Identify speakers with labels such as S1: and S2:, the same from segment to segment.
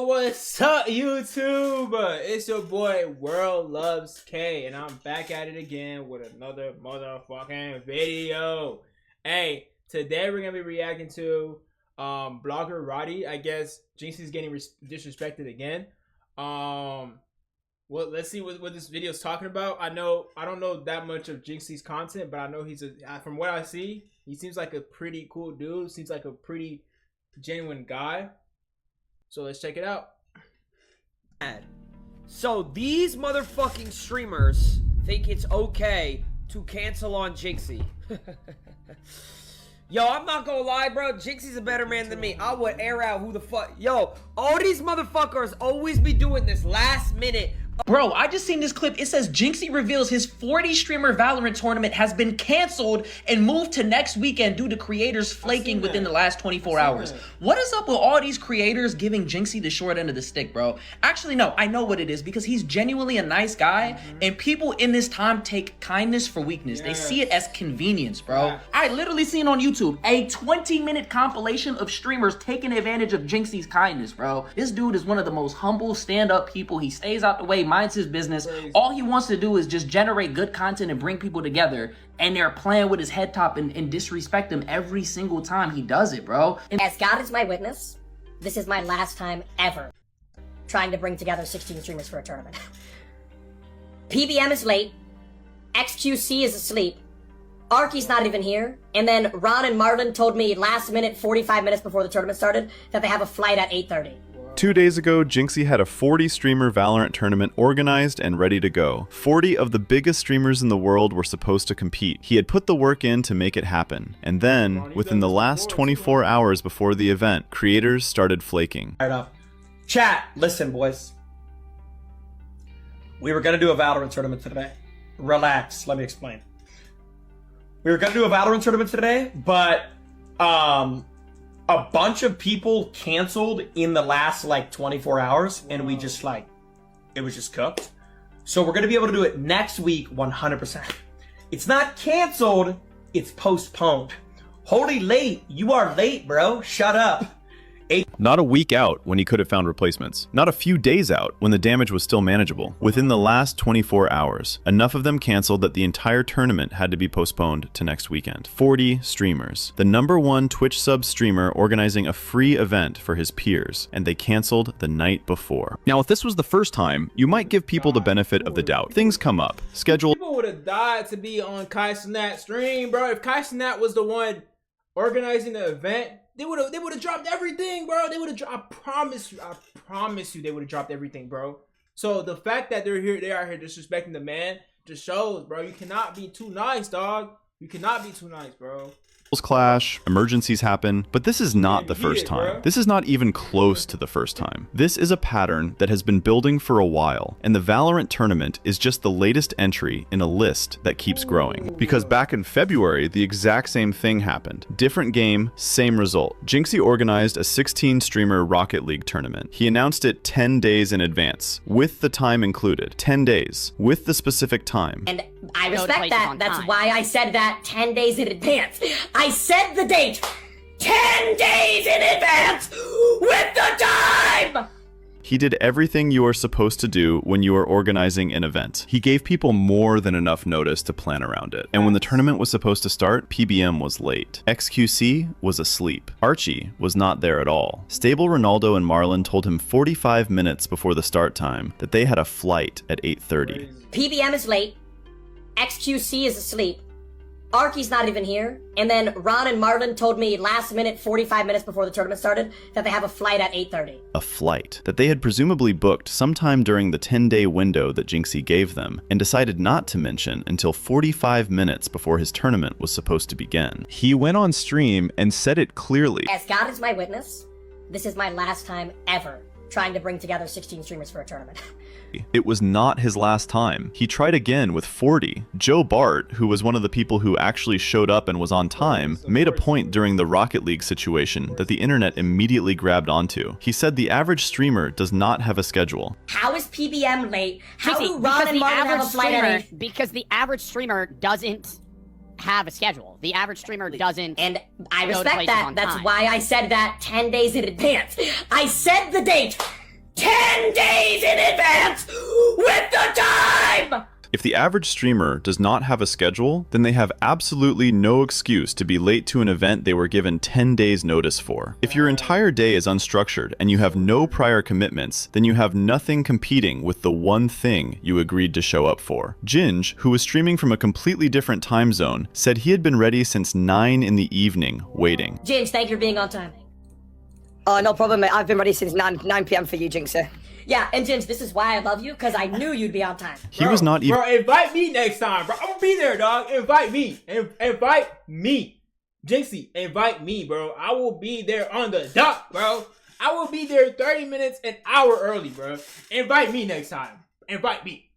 S1: What's up, YouTube? It's your boy WorldLovesKay, and I'm back at it again with another motherfucking video. Hey, today we're gonna be reacting to blogger Roddy. I guess Jynxzi's getting disrespected again. Well, let's see what this video is talking about. I don't know that much of Jynxzi's content, but I know from what I see, he seems like a pretty cool dude. Seems like a pretty genuine guy. So let's check it out.
S2: So these motherfucking streamers think it's okay to cancel on Jynxzi. Yo, I'm not gonna lie, bro. Jynxzi's a better man than me. I would air out who the fuck. Yo, all these motherfuckers always be doing this last minute.
S3: Bro, I just seen this clip. It says Jynxzi reveals his 40 streamer Valorant tournament has been canceled and moved to next weekend due to creators flaking within the last 24 hours. What is up with all these creators giving Jynxzi the short end of the stick, bro? Actually, no, I know what it is, because he's genuinely a nice guy, and people in this time take kindness for weakness. They see it as convenience, bro. I literally seen on YouTube a 20-minute compilation of streamers taking advantage of Jynxzi's kindness, bro. This dude is one of the most humble stand-up people. He stays out the way, minds his business. All he wants to do is just generate good content and bring people together, and they're playing with his head top and disrespect him every single time he does it, bro.
S4: As God is my witness, this is my last time ever trying to bring together 16 streamers for a tournament. PBM is late, XQC is asleep, Arky's not even here, and then Ron and Marlon told me last minute, 45 minutes before the tournament started, that they have a flight at 8:30.
S5: 2 days ago, Jynxzi had a 40-streamer Valorant tournament organized and ready to go. 40 of the biggest streamers in the world were supposed to compete. He had put the work in to make it happen. And then, within the last 24 hours before the event, creators started flaking.
S6: Right off. Chat, listen, boys. We were gonna do a Valorant tournament today. Relax, let me explain. We were gonna do a Valorant tournament today, but a bunch of people canceled in the last like 24 hours, and we just like, it was just cooked. So we're gonna be able to do it next week 100%. It's not canceled, it's postponed. Holy late, you are late, bro. Shut up.
S5: Not a week out when he could have found replacements. Not a few days out when the damage was still manageable. Within the last 24 hours, enough of them canceled that the entire tournament had to be postponed to next weekend. 40 streamers. The #1 Twitch sub streamer organizing a free event for his peers, and they canceled the night before. Now, if this was the first time, you might give people the benefit of the doubt. Things come up. Schedule.
S1: People would have died to be on Kai Cenat stream, bro. If Kai Cenat was the one organizing the event, they would have dropped everything, bro. They would have I promise you they would have dropped everything, bro. So the fact that they are here disrespecting the man just shows, bro, you cannot be too nice, dog. You cannot be too nice, bro.
S5: Clash, emergencies happen, but this is not the first time. This is not even close to the first time. This is a pattern that has been building for a while, and the Valorant tournament is just the latest entry in a list that keeps growing. Because back in February, the exact same thing happened. Different game, same result. Jynxzi organized a 16-streamer Rocket League tournament. He announced it 10 days in advance, with the time included. 10 days, with the specific time.
S4: And I respect that. That's why I said that 10 days in advance. I said the date 10 days in advance with the time!
S5: He did everything you are supposed to do when you are organizing an event. He gave people more than enough notice to plan around it. And when the tournament was supposed to start, PBM was late. XQC was asleep. Archie was not there at all. Stable Ronaldo and Marlon told him 45 minutes before the start time that they had a flight at 8:30.
S4: PBM is late, XQC is asleep, Arky's not even here, and then Ron and Marlon told me last minute, 45 minutes before the tournament started, that they have a flight at 8:30.
S5: A flight that they had presumably booked sometime during the 10-day window that Jynxzi gave them, and decided not to mention until 45 minutes before his tournament was supposed to begin. He went on stream and said it clearly.
S4: As God is my witness, this is my last time ever trying to bring together 16 streamers for a tournament.
S5: It was not his last time. He tried again with 40. Joe Bart, who was one of the people who actually showed up and was on time, made a point during the Rocket League situation that the internet immediately grabbed onto. He said the average streamer does not have a schedule.
S4: How is PBM late? How do Ron and Marlon have a flight at 8?
S7: Because the average streamer doesn't have a schedule. The average streamer doesn't.
S4: And I respect that. That's why I said that 10 days in advance. I said the date 10 days in advance with the time!
S5: If the average streamer does not have a schedule, then they have absolutely no excuse to be late to an event they were given 10 days notice for. If your entire day is unstructured and you have no prior commitments, then you have nothing competing with the one thing you agreed to show up for. Jynxzi, who was streaming from a completely different time zone, said he had been ready since 9 in the evening, waiting.
S4: Jynx, thank you for being on time.
S8: Oh, no problem, mate. I've been ready since 9 p.m. for you, Jynxzi.
S4: Yeah, and Jynx, this is why I love you, because I knew you'd be on time.
S5: He was not even.
S1: Bro, invite me next time, bro. I'm gonna be there, dog. Invite me. Invite me. Jynxzi, invite me, bro. I will be there on the dot, bro. I will be there 30 minutes, an hour early, bro. Invite me next time. Invite me.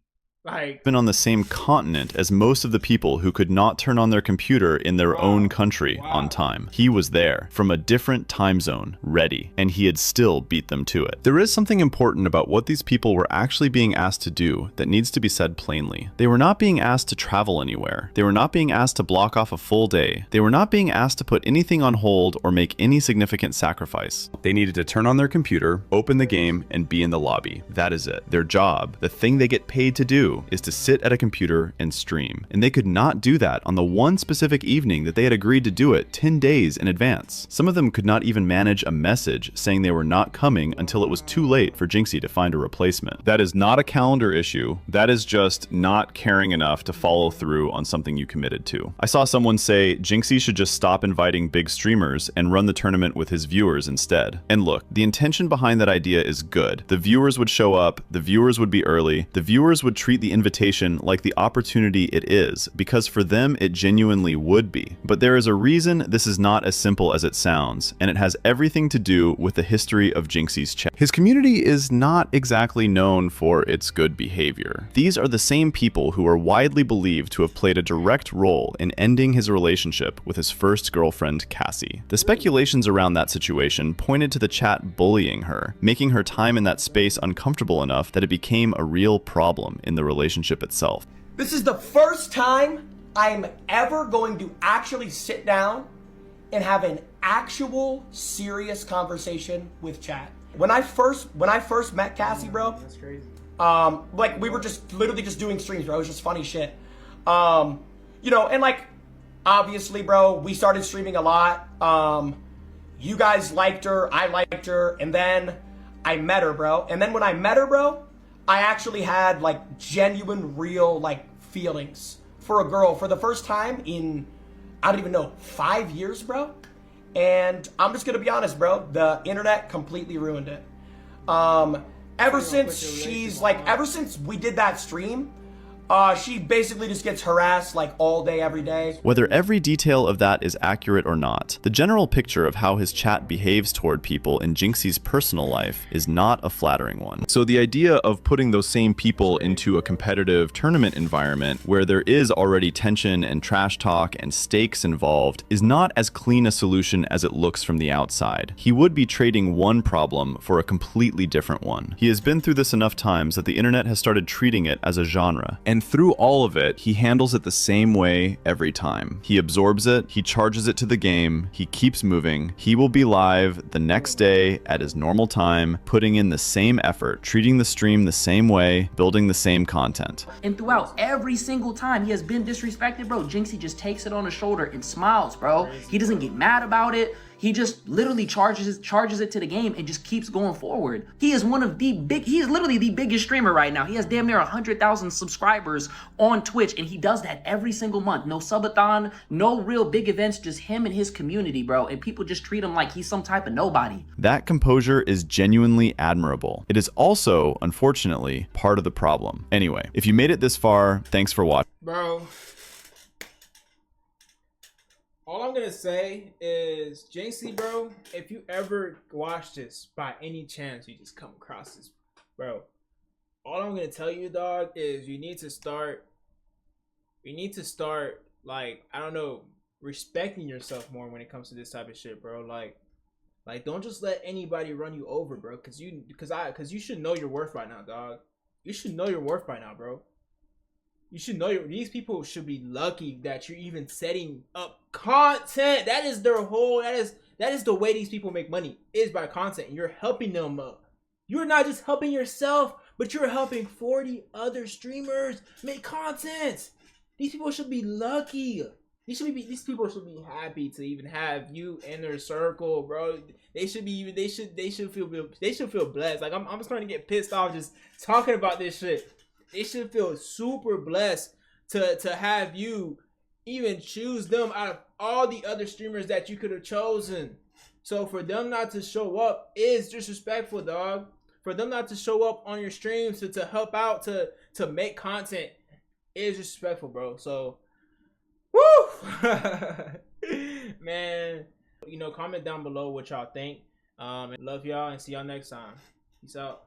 S1: Like,
S5: been on the same continent as most of the people who could not turn on their computer in their own country on time. He was there, from a different time zone, ready, and he had still beat them to it. There is something important about what these people were actually being asked to do that needs to be said plainly. They were not being asked to travel anywhere. They were not being asked to block off a full day. They were not being asked to put anything on hold or make any significant sacrifice. They needed to turn on their computer, open the game, and be in the lobby. That is it. Their job, the thing they get paid to do, is to sit at a computer and stream. And they could not do that on the one specific evening that they had agreed to do it 10 days in advance. Some of them could not even manage a message saying they were not coming until it was too late for Jynxzi to find a replacement. That is not a calendar issue. That is just not caring enough to follow through on something you committed to. I saw someone say Jynxzi should just stop inviting big streamers and run the tournament with his viewers instead. And look, the intention behind that idea is good. The viewers would show up, the viewers would be early, the viewers would treat the invitation like the opportunity it is, because for them it genuinely would be. But there is a reason this is not as simple as it sounds, and it has everything to do with the history of Jynxzi's chat. His community is not exactly known for its good behavior. These are the same people who are widely believed to have played a direct role in ending his relationship with his first girlfriend, Cassie. The speculations around that situation pointed to the chat bullying her, making her time in that space uncomfortable enough that it became a real problem in the relationship itself.
S6: This is the first time I'm ever going to actually sit down and have an actual serious conversation with chat. When I first met Cassie, bro,
S1: that's crazy.
S6: like we were just literally just doing streams, bro. It was just funny shit. You know, and like obviously, bro, we started streaming a lot. You guys liked her, I liked her, and then I met her, bro. And then when I met her, bro, I actually had like genuine, real like feelings for a girl for the first time in, I don't even know, 5 years, bro. And I'm just gonna be honest, bro, the internet completely ruined it. Ever since we did that stream, she basically just gets harassed like all day, every day.
S5: Whether every detail of that is accurate or not, the general picture of how his chat behaves toward people in Jynxzi's personal life is not a flattering one. So the idea of putting those same people into a competitive tournament environment where there is already tension and trash talk and stakes involved is not as clean a solution as it looks from the outside. He would be trading one problem for a completely different one. He has been through this enough times that the internet has started treating it as a genre. And through all of it, he handles it the same way every time. He absorbs it, he charges it to the game, he keeps moving. He will be live the next day at his normal time, putting in the same effort, treating the stream the same way, building the same content.
S3: And throughout every single time he has been disrespected, bro, Jynxzi just takes it on his shoulder and smiles, bro. He doesn't get mad about it. He just literally charges it to the game and just keeps going forward. He is he is literally the biggest streamer right now. He has damn near 100,000 subscribers on Twitch, and he does that every single month. No subathon, no real big events, just him and his community, bro. And people just treat him like he's some type of nobody.
S5: That composure is genuinely admirable. It is also, unfortunately, part of the problem. Anyway, if you made it this far, thanks for watching.
S1: Bro, all I'm gonna say is, Jynxzi, bro, if you ever watch this by any chance, you just come across this, bro, all I'm gonna tell you, dog, is you need to start, like, I don't know, respecting yourself more when it comes to this type of shit, bro. Like don't just let anybody run you over, bro, cause you should know your worth by now, dog. You should know your worth by now, bro. You should know these people should be lucky that you're even setting up content. That is their whole, that is the way these people make money, is by content. And you're helping them You're not just helping yourself, but you're helping 40 other streamers make content. These people should be lucky. These people should be happy to even have you in their circle, bro. They should feel blessed. Like I'm starting to get pissed off just talking about this shit. They should feel super blessed to have you even choose them out of all the other streamers that you could have chosen. So for them not to show up is disrespectful, dog. For them not to show up on your streams to help out to make content is disrespectful, bro. So, woo, man. You know, comment down below what y'all think. Love y'all and see y'all next time. Peace out.